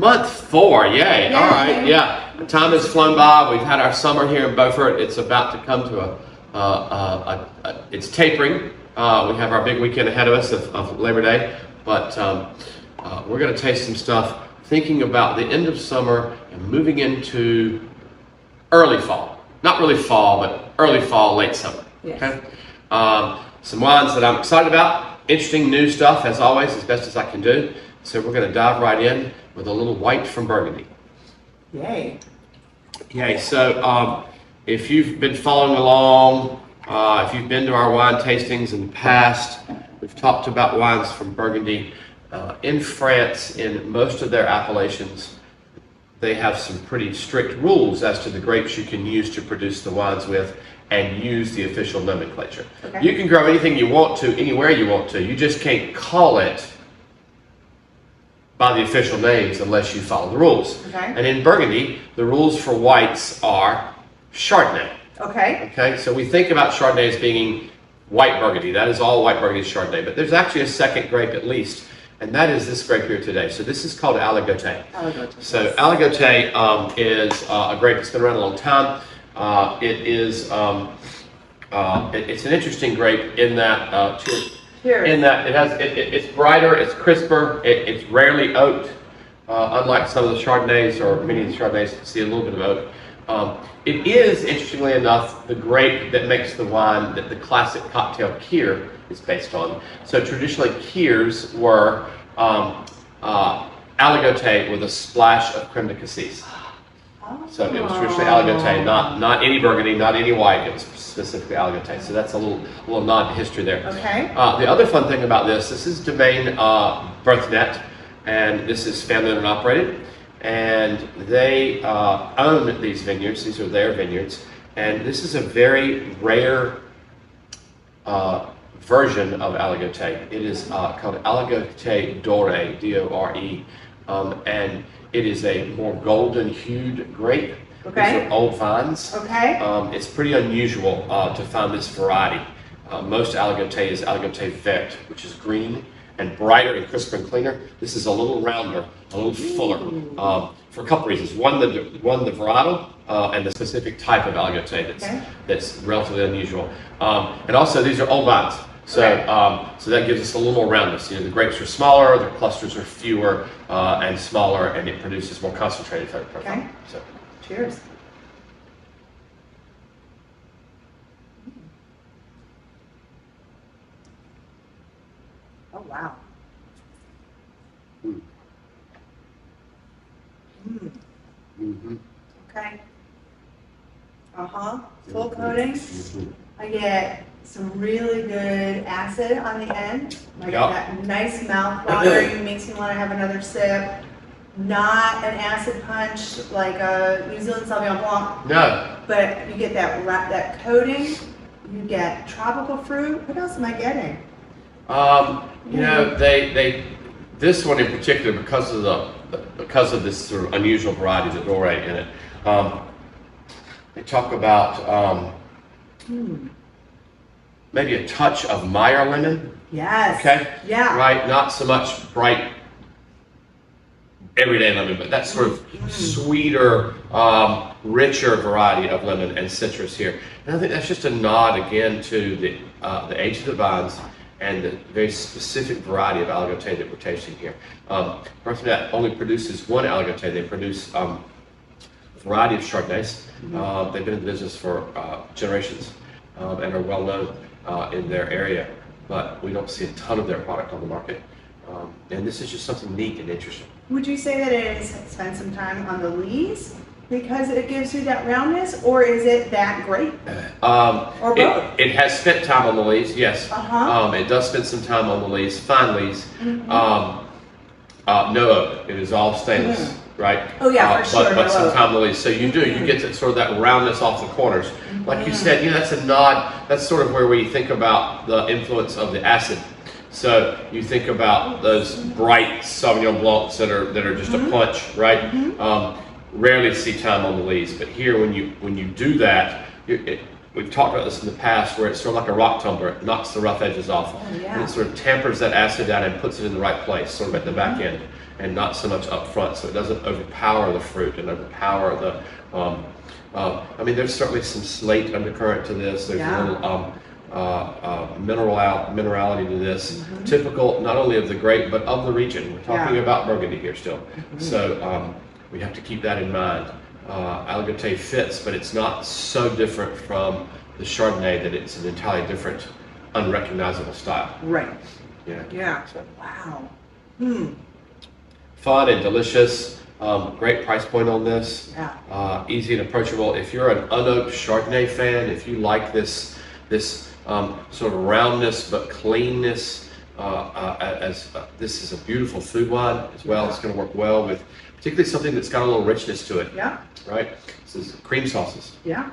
Month 4, yay. All right, yeah. The time has flown by. We've had our summer here in Beaufort. It's about to come to it's tapering. We have our big weekend ahead of us of Labor Day, but we're going to taste some stuff thinking about the end of summer and moving into early fall. Not really fall, but early fall, late summer. Yes. Okay? Some wines that I'm excited about. Interesting new stuff, as always, as best as I can do. So we're going to dive right in with a little white from Burgundy. Yay. Yay. So if you've been following along, if you've been to our wine tastings in the past, we've talked about wines from Burgundy. In France, in most of their appellations, they have some pretty strict rules as to the grapes you can use to produce the wines with and use the official nomenclature. Okay. You can grow anything you want to, anywhere you want to. You just can't call it by the official names unless you follow the rules. Okay. And in Burgundy, the rules for whites are Chardonnay. Okay. Okay, so we think about Chardonnay as being white Burgundy. That is all white Burgundy is Chardonnay. But there's actually a second grape at least, and that is this grape here today. So this is called Aligote. Aligote. So Aligote is a grape that's been around a long time. It's an interesting grape in that it's brighter, it's crisper, it's rarely oaked, unlike some of the Chardonnays or many of the Chardonnays you see a little bit of oak. It is, interestingly enough, the grape that makes the wine that the classic cocktail Kir is based on. So traditionally Kirs were Aligote with a splash of creme de cassis. So it was traditionally Aligote, not any Burgundy, not any white. It was specifically Aligote. So that's a little nod to history there. Okay. The other fun thing about this is Domaine Berthene, and this is family owned and operated, and they own these vineyards. These are their vineyards, and this is a very rare version of Aligote. It is called Aligote Dore, D-O-R-E, and it is a more golden-hued grape. Okay. These are old vines. Okay. It's pretty unusual to find this variety. Most Aligote is Aligote Vert, which is green and brighter and crisper and cleaner. This is a little rounder, a little fuller, for a couple reasons. One, the varietal and the specific type of Aligote that's relatively unusual. And also, these are old vines. So, so that gives us a little more roundness. You know, the grapes are smaller, the clusters are fewer and smaller, and it produces more concentrated flavor profile. Okay. So. Cheers. Oh, wow. Mm. Mm. Mm-hmm. Okay. Full coating. Mm-hmm. I get some really good acid on the end. Like Yep. that nice mouth watering, makes me want to have another sip. Not an acid punch like a New Zealand Sauvignon Blanc. No. But you get that coating. You get tropical fruit. What else am I getting? You know, this one in particular, because of this sort of unusual variety, the Dore in it, they talk about maybe a touch of Meyer lemon. Yes. Okay. Yeah. Right. Not so much bright everyday lemon, but that sort of sweeter, richer variety of lemon and citrus here. And I think that's just a nod again to the age of the vines and the very specific variety of Algote that we're tasting here. Berthene only produces one Algote. They produce a variety of Chardonnays. They've been in the business for generations and are well known in their area, but we don't see a ton of their product on the market. And this is just something neat and interesting. Would you say that it has spent some time on the lees because it gives you that roundness, or is it that great? Or both? It has spent time on the lees, yes. Uh-huh. It does spend some time on the lees, fine lees. No oak. It is all stainless, right? Oh yeah, for sure. But no some oak. time on the lees. So you get sort of that roundness off the corners. Like you said, you know, that's a nod. That's sort of where we think about the influence of the acid. So you think about those bright Sauvignon Blancs that are just a punch, right? Rarely see time on the lees, but here when you do that, we've talked about this in the past, where it's sort of like a rock tumbler. It knocks the rough edges off, and it sort of tampers that acid down and puts it in the right place, sort of at the back end, and not so much up front, so it doesn't overpower the fruit and overpower the. I mean, there's certainly some slate undercurrent to this. There's a little minerality to this, typical not only of the grape but of the region. We're talking about Burgundy here still, so we have to keep that in mind. Algote fits, but it's not so different from the Chardonnay that it's an entirely different, unrecognizable style. Right. Yeah. Yeah. So, wow. Fun and delicious. Great price point on this. Yeah. Easy and approachable. If you're an unoaked Chardonnay fan, if you like this sort of roundness but cleanness, this is a beautiful food wine as well. It's going to work well with particularly something that's got a little richness to it. Yeah. Right? This is cream sauces. Yeah.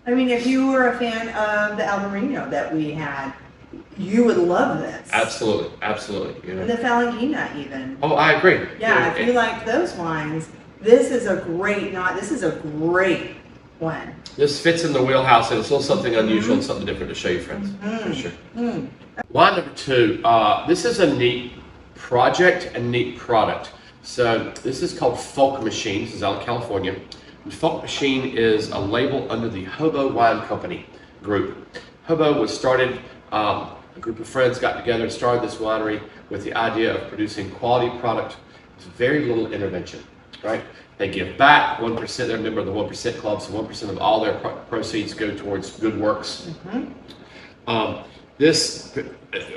I mean, if you were a fan of the Albarino that we had, you would love this. Absolutely, absolutely. You know. And the Falangina even. Oh, I agree. Yeah, if you like those wines, this is a great one. This fits in the wheelhouse, and it's a little something unusual and something different to show you, friends, for sure. Wine number 2. This is a neat project and neat product. So this is called Folk Machine. This is out of California. And Folk Machine is a label under the Hobo Wine Company group. Hobo was started, a group of friends got together and started this winery with the idea of producing quality product with very little intervention, right? They give back 1%, they're a member of the 1% Club, so 1% of all their proceeds go towards good works. This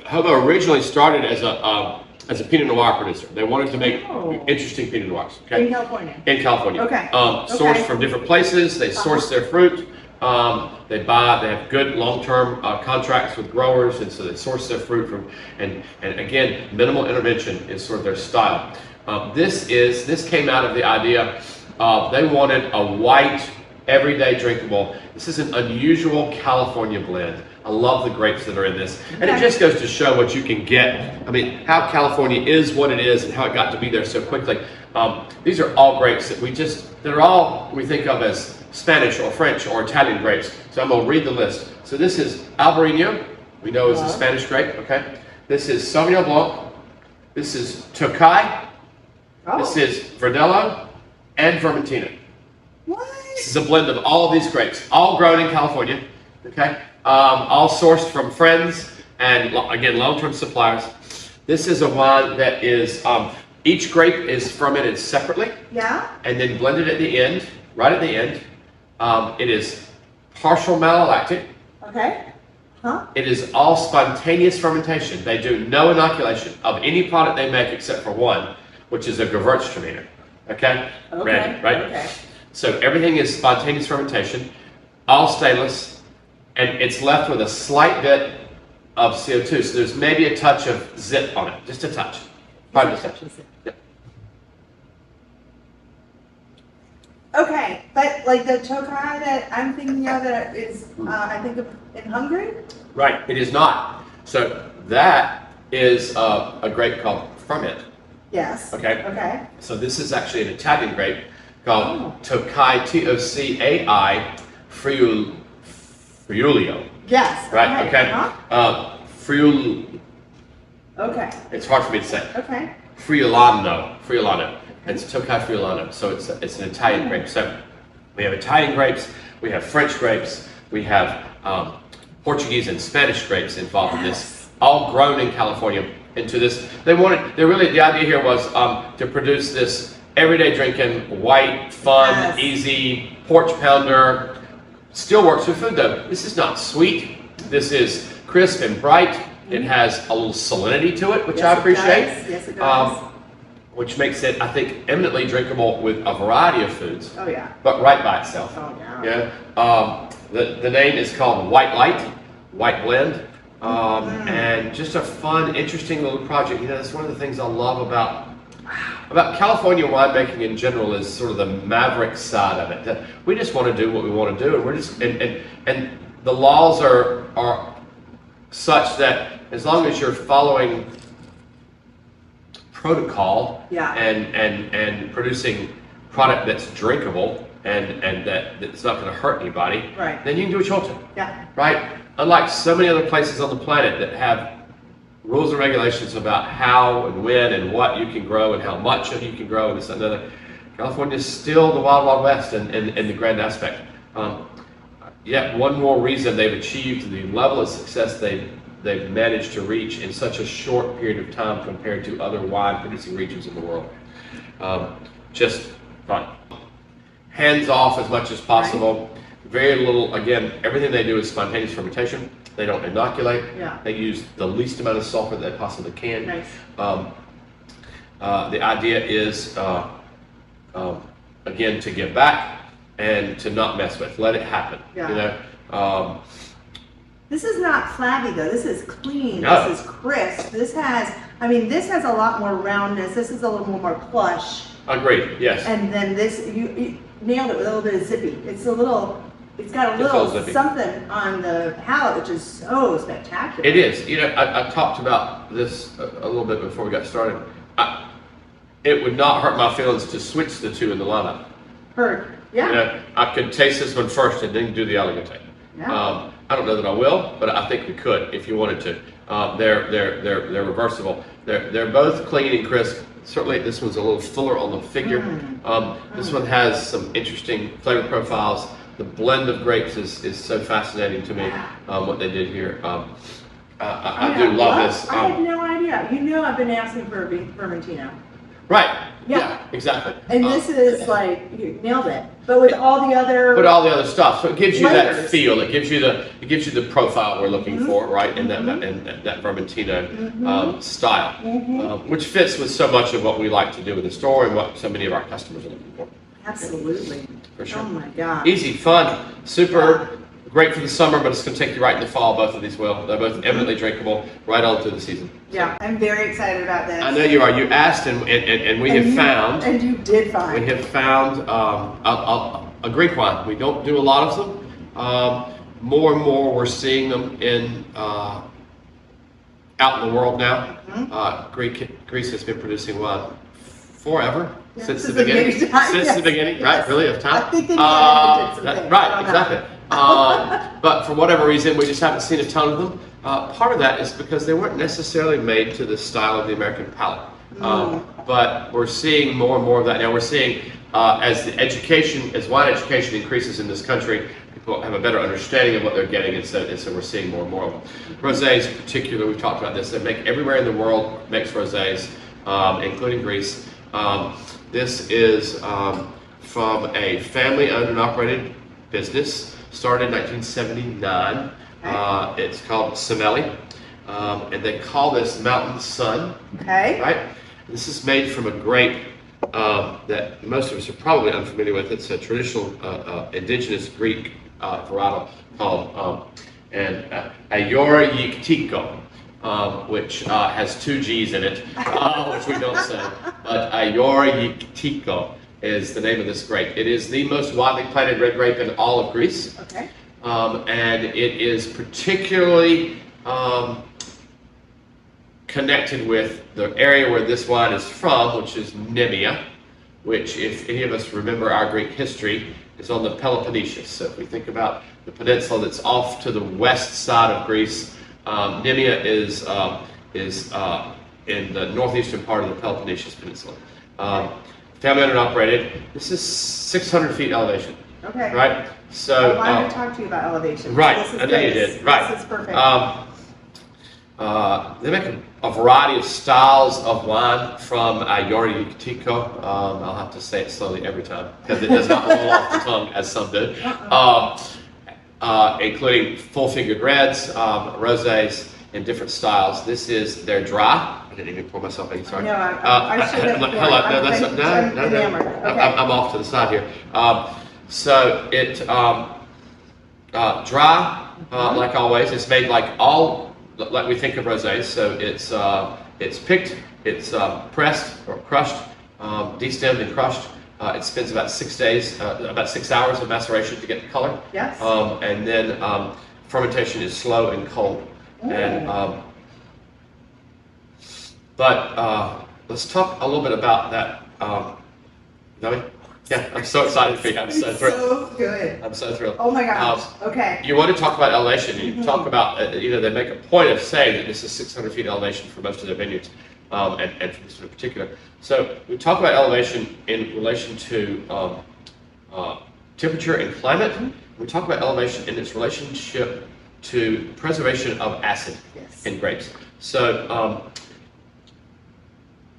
Hobo originally started as a Pinot Noir producer. They wanted to make interesting Pinot Noirs. Okay? In California? In California. Okay. Sourced from different places. They source their fruit. They have good long-term contracts with growers, and so they source their fruit from, and again, minimal intervention is sort of their style. This came out of the idea of they wanted a white, everyday drinkable. This is an unusual California blend. I love the grapes that are in this. And it just goes to show what you can get. I mean, how California is what it is and how it got to be there so quickly. These are all grapes that they're all we think of as Spanish or French or Italian grapes. So I'm gonna read the list. So this is Albarino, we know is a Spanish grape, okay? This is Sauvignon Blanc. This is Tokai. This is Verdelho and Vermentino. What? This is a blend of all of these grapes, all grown in California, okay? All sourced from friends and, again, long-term suppliers. This is a wine that is, each grape is fermented separately. Yeah. And then blended at the end, right at the end. It is partial malolactic. Okay. Huh? It is all spontaneous fermentation. They do no inoculation of any product they make except for one, which is a Gewürztraminer. Okay? Ready, right? Okay. So everything is spontaneous fermentation, all stainless, and it's left with a slight bit of CO2. So there's maybe a touch of zip on it, just a touch. Probably a touch. Yeah. Okay, but like the Tokai that I'm thinking of that is, I think of in Hungary? Right, it is not. So that is a grape called Ferment. Yes. Okay. Okay. So this is actually an Italian grape called Tokai, Tocai, Friulio. Yes. Right, okay. Friul. Okay. It's hard for me to say. Okay. Friulano. It's Tokai Friulano. So it's an Italian grape. So we have Italian grapes, we have French grapes, we have Portuguese and Spanish grapes involved in this, all grown in California. Into this, the idea here was to produce this everyday drinking, white, fun, easy porch pounder. Still works with food though. This is not sweet. This is crisp and bright. It has a little salinity to it, which I appreciate. Yes, it does. Which makes it, I think, eminently drinkable with a variety of foods. Oh yeah. But right by itself. Oh yeah. Yeah. The name is called White Light, White Blend. And just a fun, interesting little project. You know, that's one of the things I love about California winemaking in general is sort of the maverick side of it. That we just want to do what we want to do, and we're just and the laws are such that as long as you're following protocol and producing product that's drinkable and that it's not going to hurt anybody, Right. then you can do what you want to. Yeah. Right? Unlike so many other places on the planet that have rules and regulations about how and when and what you can grow and how much you can grow and this and another, California is still the wild, wild west in the grand aspect. Yet one more reason they've achieved the level of success they've managed to reach in such a short period of time compared to other wine-producing regions in the world. Just fun. Hands off as much as possible. Very little, again, everything they do is spontaneous fermentation. They don't inoculate. Yeah. They use the least amount of sulfur they possibly can. Nice. The idea is, again, to give back and to not mess with. Let it happen. Yeah. You know. This is not flabby though. This is clean. No. This is crisp. This has a lot more roundness. This is a little more plush. Agreed. Yes. And then this, you nailed it with a little bit of zippy. It's got a It's a little little zippy. something on the palate, which is so spectacular. It is. You know, I talked about this a little bit before we got started. It would not hurt my feelings to switch the two in the lineup. Heard. Yeah. You know, I could taste this one first and then do the Aligote. Yeah. I don't know that I will, but I think we could if you wanted to. They're reversible. They're both clean and crisp. Certainly, this one's a little fuller on the figure. This one has some interesting flavor profiles. The blend of grapes is so fascinating to me. What they did here. I do love this. I had no idea. You know, I've been asking for a Vermentino. Right. Yeah. Yeah. Exactly. And this is like, you nailed it. But with all the other. But all the other stuff, so it gives you that layers. feel. It gives you the profile we're looking for, right? In that Vermentino style, which fits with so much of what we like to do in the store and what so many of our customers are looking for. Absolutely. For sure. Oh my God. Easy, fun, super. Great for the summer, but it's going to take you right in the fall. Both of these will. They're both eminently drinkable right on through the season. Yeah, I'm very excited about this. I know you are. You asked, and we have found. And you did find. We have found a Greek wine. We don't do a lot of them. More and more, we're seeing them out in the world now. Greece has been producing wine forever. Yeah, Since the beginning. Since the beginning, right? Yes. Really, of time. I think they did some things. Right, exactly. But for whatever reason, we just haven't seen a ton of them. Part of that is because they weren't necessarily made to the style of the American palate. But we're seeing more and more of that now. We're seeing as wine education increases in this country, people have a better understanding of what they're getting, and so we're seeing more and more of them. Rosés, in particular, we've talked about this. They make everywhere in the world makes rosés, including Greece. This is from a family-owned and operated business, started in 1979. It's called Semeli, and they call this Mountain Sun. Okay. Right? This is made from a grape that most of us are probably unfamiliar with. It's a traditional indigenous Greek varietal called Ayoryiktiko. Which has two G's in it, which we don't say. But Ayoryiktiko is the name of this grape. It is the most widely planted red grape in all of Greece. Okay. And it is particularly connected with the area where this wine is from, which is Nemea, which, if any of us remember our Greek history, is on the Peloponnese. So if we think about the peninsula that's off to the west side of Greece, Nemea is in the northeastern part of the Peloponnese Peninsula. Family-owned and operated. This is 600 feet elevation. Okay. Right? So. I wanted to talk to you about elevation. Right. This is I know you good. did. Right. This is perfect. They make a variety of styles of wine from Ayoryiktiko. I'll have to say it slowly every time because it does not roll off the tongue as some do. Including full-fingered reds, rosés, in different styles. This is their dry. I didn't even pour myself any. Sorry. No, I should have. No. Okay. I'm off to the side here. So it dry, like always. It's made like we think of rosés. So it's picked, it's pressed or crushed, destemmed and crushed. It spends about 6 days, about 6 hours of maceration to get the color. Yes. And then fermentation is slow and cold. Ooh. And but let's talk a little bit about that. Zoe? Yeah, I'm so excited for you. I'm so thrilled. So good. I'm so thrilled. Oh my gosh. Okay. You want to talk about elevation. You talk about, they make a point of saying that this is 600 feet elevation for most of their vineyards, and for this in particular. So we talk about elevation in relation to temperature and climate. We talk about elevation in its relationship to preservation of acid in grapes. So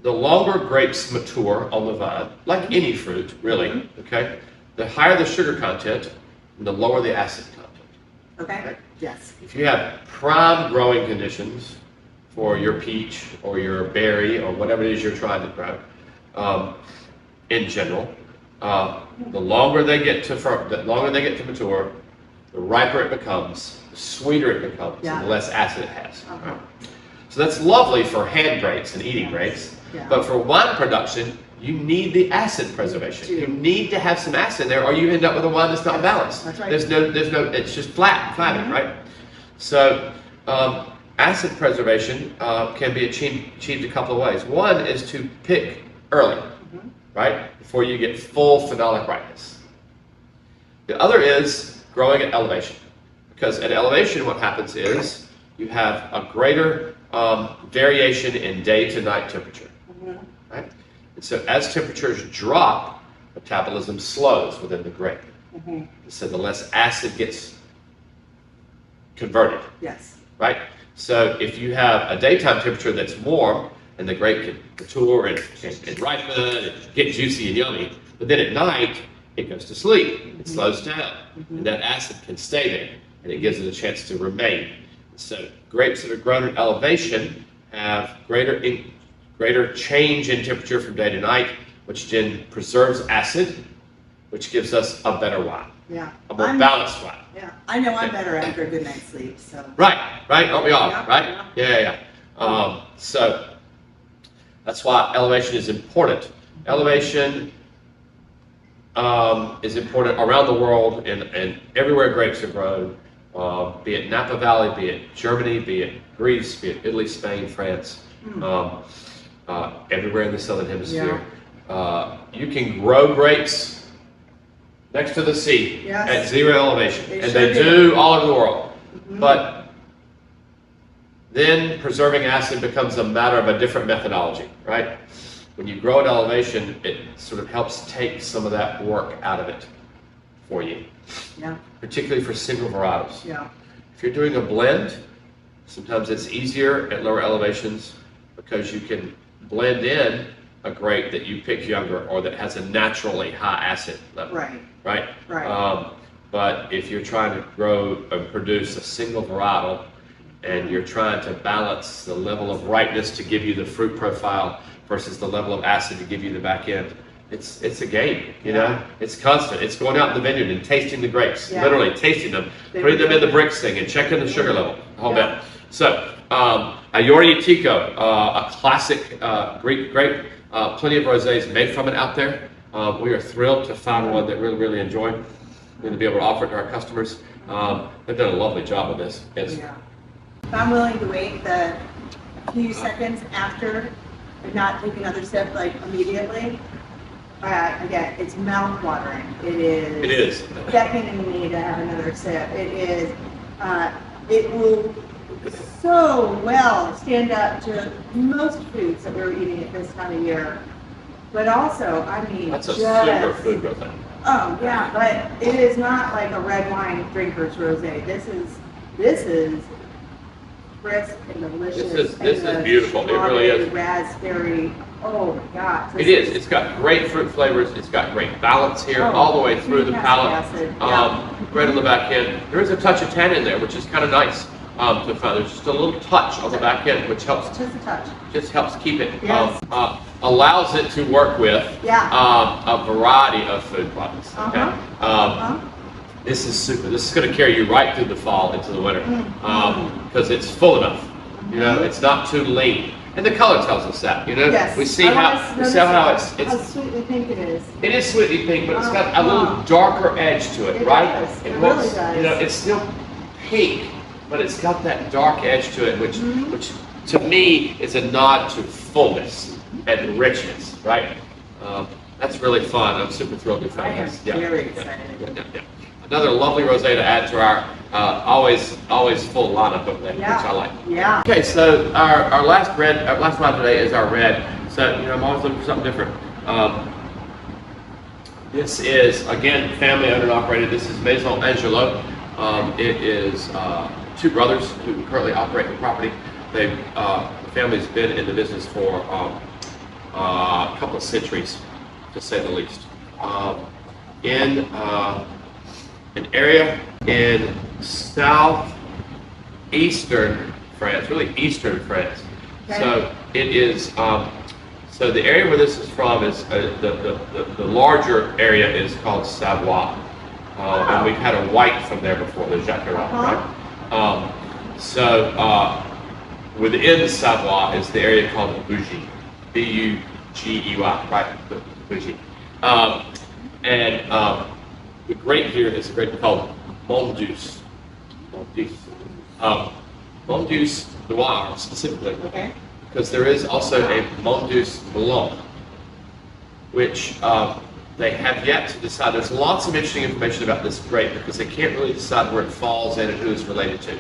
the longer grapes mature on the vine, like any fruit, really, okay, the higher the sugar content, and the lower the acid content. Okay. Yes. If you have prime growing conditions for your peach or your berry or whatever it is you're trying to grow, in general, the longer they get to mature, the riper it becomes, the sweeter it becomes, and the less acid it has. Right? So that's lovely for hand grapes and eating grapes, but for wine production, you need the acid preservation. You need to have some acid there, or you end up with a wine that's not balanced. That's right. There's no, it's just flattened, right? So acid preservation can be achieved a couple of ways. One is to pick early, right, before you get full phenolic ripeness. The other is growing at elevation, because at elevation what happens is you have a greater variation in day to night temperature, right? And so as temperatures drop, metabolism slows within the grape. So the less acid gets converted. Yes. Right? So if you have a daytime temperature that's warm, and the grape can mature and ripen and get juicy and yummy, but then at night, it goes to sleep. It slows down. And that acid can stay there, and it gives it a chance to remain. So grapes that are grown at elevation have greater change in temperature from day to night, which then preserves acid, which gives us a better wine. Yeah. A more balanced wine. Yeah. I know I'm better after a good night's sleep, so. Right, aren't we all, right? Yeah. So that's why elevation is important. Elevation is important around the world and everywhere grapes are grown, be it Napa Valley, be it Germany, be it Greece, be it Italy, Spain, France, everywhere in the Southern Hemisphere. You can grow grapes next to the sea at zero elevation, and they do all over the world. But then preserving acid becomes a matter of a different methodology, right? When you grow at elevation, it sort of helps take some of that work out of it for you, particularly for single varietals. If you're doing a blend, sometimes it's easier at lower elevations because you can blend in a grape that you pick younger or that has a naturally high acid level. Right. But if you're trying to grow and produce a single varietal and you're trying to balance the level of ripeness to give you the fruit profile versus the level of acid to give you the back end, it's a game, you know? It's constant. It's going out in the vineyard and tasting the grapes, literally tasting them, putting them in the bricks thing and checking the sugar level, the whole bit. So, Ayori-Tico, a classic Greek grape, plenty of rosés made from it out there. We are thrilled to find one that we really enjoy and to be able to offer it to our customers. They've done a lovely job of this. If I'm willing to wait the few seconds after and not take another sip like immediately, again, it's mouth-watering. It is beckoning me to have another sip. It will so well stand up to most foods that we're eating at this time of year. But also, I mean, that's a super food rosé. Oh yeah, but it is not like a red wine drinker's rosé. This is crisp and delicious. This is beautiful. It really is. Raspberry. Oh my gosh. It is. It's got great fruit flavors. It's got great balance here all the way through the palate. Right on the back end. There is a touch of tannin there, which is kind of nice to find. There's just a little touch on the back end, which helps. Just a touch. Just helps keep it. Allows it to work with a variety of food products. Okay. This is super. This is going to carry you right through the fall into the winter because it's full enough. You know, it's not too lean, and the color tells us that. You know, we see how it's sweetly pink it is. It is sweetly pink, but it's got a little darker edge to it, right? It really does. You know, it's still pink, but it's got that dark edge to it, which to me is a nod to fullness and richness, right? That's really fun. I'm super thrilled we I found am this. very excited. Yeah. Another lovely rosé to add to our always full lineup over there, which I like. Yeah. Okay, so our last wine today is our red. So I'm always looking for something different. This is again family owned and operated. This is Maison Angelot. It is two brothers who currently operate the property. The family's been in the business for a couple of centuries, to say the least. In an area in southeastern France, really eastern France. Okay. So it is. So the area where this is from is the larger area is called Savoie, and we've had a white from there before, the Jacquerat, right? Within Savoie is the area called Bugey, B-U-G-E-Y, right? Bugey. The grape here is a grape called Mondeuse. Mondeuse Noir specifically. Okay. Because there is also a Mondeuse Blanc, which they have yet to decide. There's lots of interesting information about this grape because they can't really decide where it falls in and who it's related to.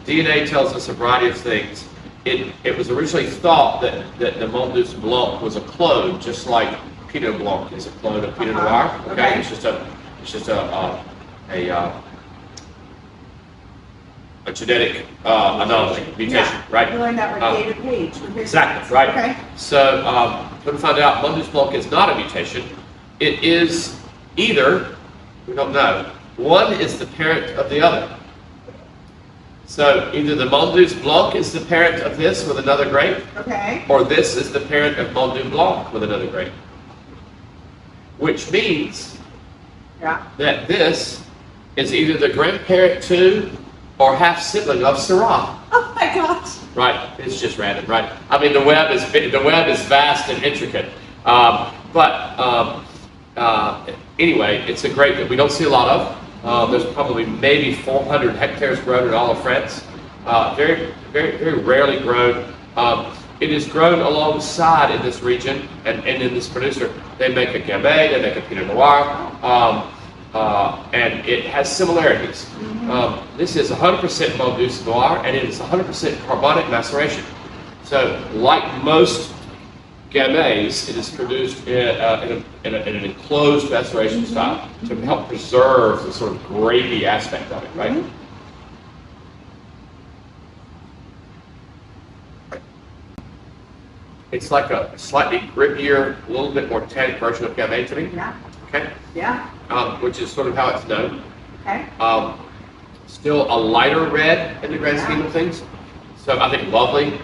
DNA tells us a variety of things. It was originally thought that the Mondeuse Blanc was a clone, just like Pinot Blanc is a clone of Pinot Noir. Okay, it's just a genetic anomaly, mutation, right? We learned that with David Page. Exactly, right. Okay. So, when we found out Mondeuse Blanc is not a mutation, it is either, we don't know, one is the parent of the other. So, either the Mondeuse Blanc is the parent of this with another grape, Okay. or this is the parent of Mondeuse Blanc with another grape. Which means that this is either the grandparent to or half sibling of Syrah. Oh my gosh. Right, it's just random, right? I mean, the web is vast and intricate. Anyway, it's a grape that we don't see a lot of. There's probably maybe 400 hectares grown in all of France. Very, very, very rarely grown. It is grown alongside in this region and in this producer. They make a Gamay, they make a Pinot Noir, and it has similarities. This is 100% Mondeuse Noir, and it is 100% carbonic maceration. So, like most Gamays, it is produced in an enclosed maceration style to help preserve the sort of grapey aspect of it, right? It's like a slightly grippier, a little bit more tannic version of Gamay to me. Yeah. Okay. Yeah. Which is sort of how it's known. Okay. Still a lighter red in the grand scheme of things. So I think lovely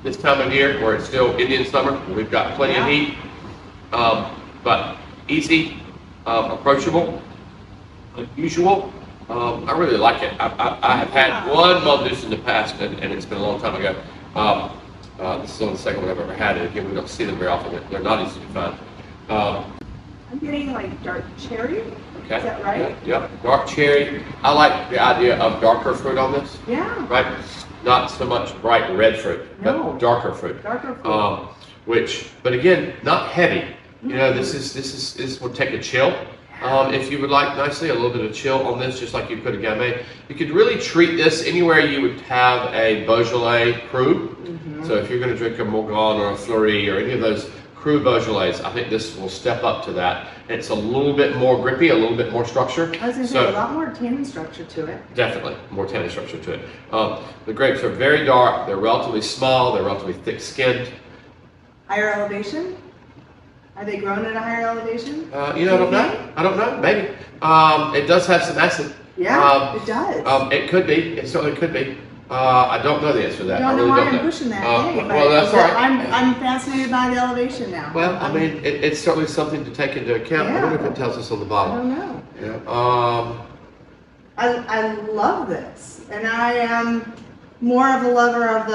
this time of year where it's still Indian summer. We've got plenty of heat, but easy, approachable, unusual. I really like it. I have had one Mondeuse in the past, and it's been a long time ago. This is only the second one I've ever had it. Again, we don't see them very often. They're not easy to find. I'm getting like dark cherry. Okay. Is that right? Yep. Dark cherry. I like the idea of darker fruit on this. Yeah. Right. Not so much bright red fruit, but darker fruit. Darker fruit. But again, not heavy. You know, this would take a chill. If you would like nicely, a little bit of chill on this, just like you could a Gamay. You could really treat this anywhere you would have a Beaujolais cru. So if you're going to drink a Morgon or a Fleury or any of those cru Beaujolais, I think this will step up to that. It's a little bit more grippy, a little bit more structure. I was going to say, a lot more tannin structure to it. Definitely, more tannin structure to it. The grapes are very dark, they're relatively small, they're relatively thick-skinned. Higher elevation? Are they grown at a higher elevation? I don't know. I don't know, maybe. It does have some acid. Yeah, it does. It could be, it certainly could be. I don't know the answer to that. I don't know why I'm pushing that. Well, that's all right. I'm fascinated by the elevation now. Well, I mean, it's certainly something to take into account. I wonder if it tells us on the bottle. I don't know. Yeah. I love this, and I am more of a lover of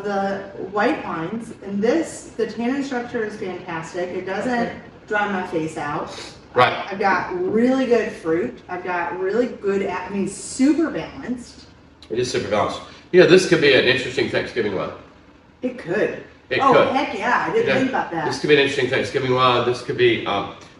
the white wines. And this, the tannin structure is fantastic. It doesn't dry my face out. Right. I've got really good fruit. I've got really good, super balanced. It is super balanced. You know, this could be an interesting Thanksgiving one. It could. It Oh, could. heck yeah, I didn't think about This that. could be an interesting Thanksgiving wine. This could be,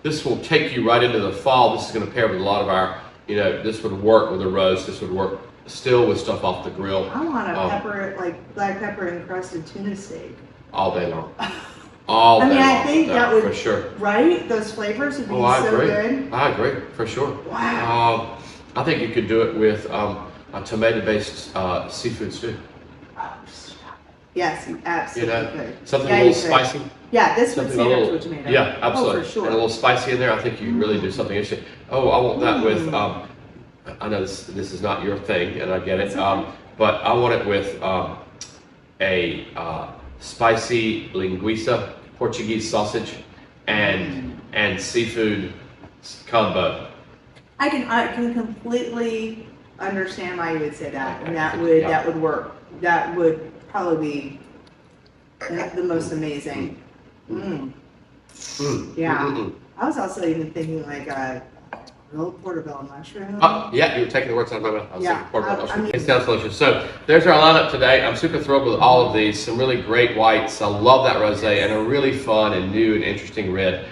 this will take you right into the fall. This is going to pair with a lot of our, this would work with a roast. This would work still with stuff off the grill I want a pepper, like black pepper encrusted tuna steak. all day long. All day long. I think that would, for sure. Right? Those flavors would be I so agree. good. I agree, for sure. Wow. I think you could do it with a tomato-based seafood stew. Yes, you absolutely could. Something Yeah, a little you could. spicy. Yeah, this would Something stand a up little, to a tomato. yeah, absolutely. Oh, for sure. And a little spicy in there. I think you could really do something interesting. Oh, I want that with. I know this is not your thing, and I get it. Okay. But I want it with a spicy linguiça, Portuguese sausage, and seafood combo. I can completely understand why you would say that, and that would work. That would probably be the most amazing. Yeah. I was also even thinking like a grilled portobello mushroom. Yeah, you were taking the words out of my mouth. I was Yeah, thinking portobello I mushroom. mean- It sounds delicious. So there's our lineup today. I'm super thrilled with all of these. Some really great whites. I love that rosé and a really fun and new and interesting red.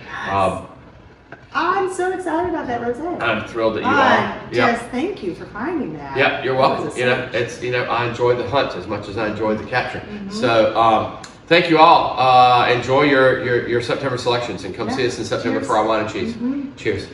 I'm so excited about that rosé. I'm thrilled that you are. Just thank you for finding that. Yeah, you're That welcome. was a It's I enjoy the hunt as much as I enjoy the capture. So thank you all. Enjoy your September selections and come see us in September Cheers. for our wine and cheese. Cheers.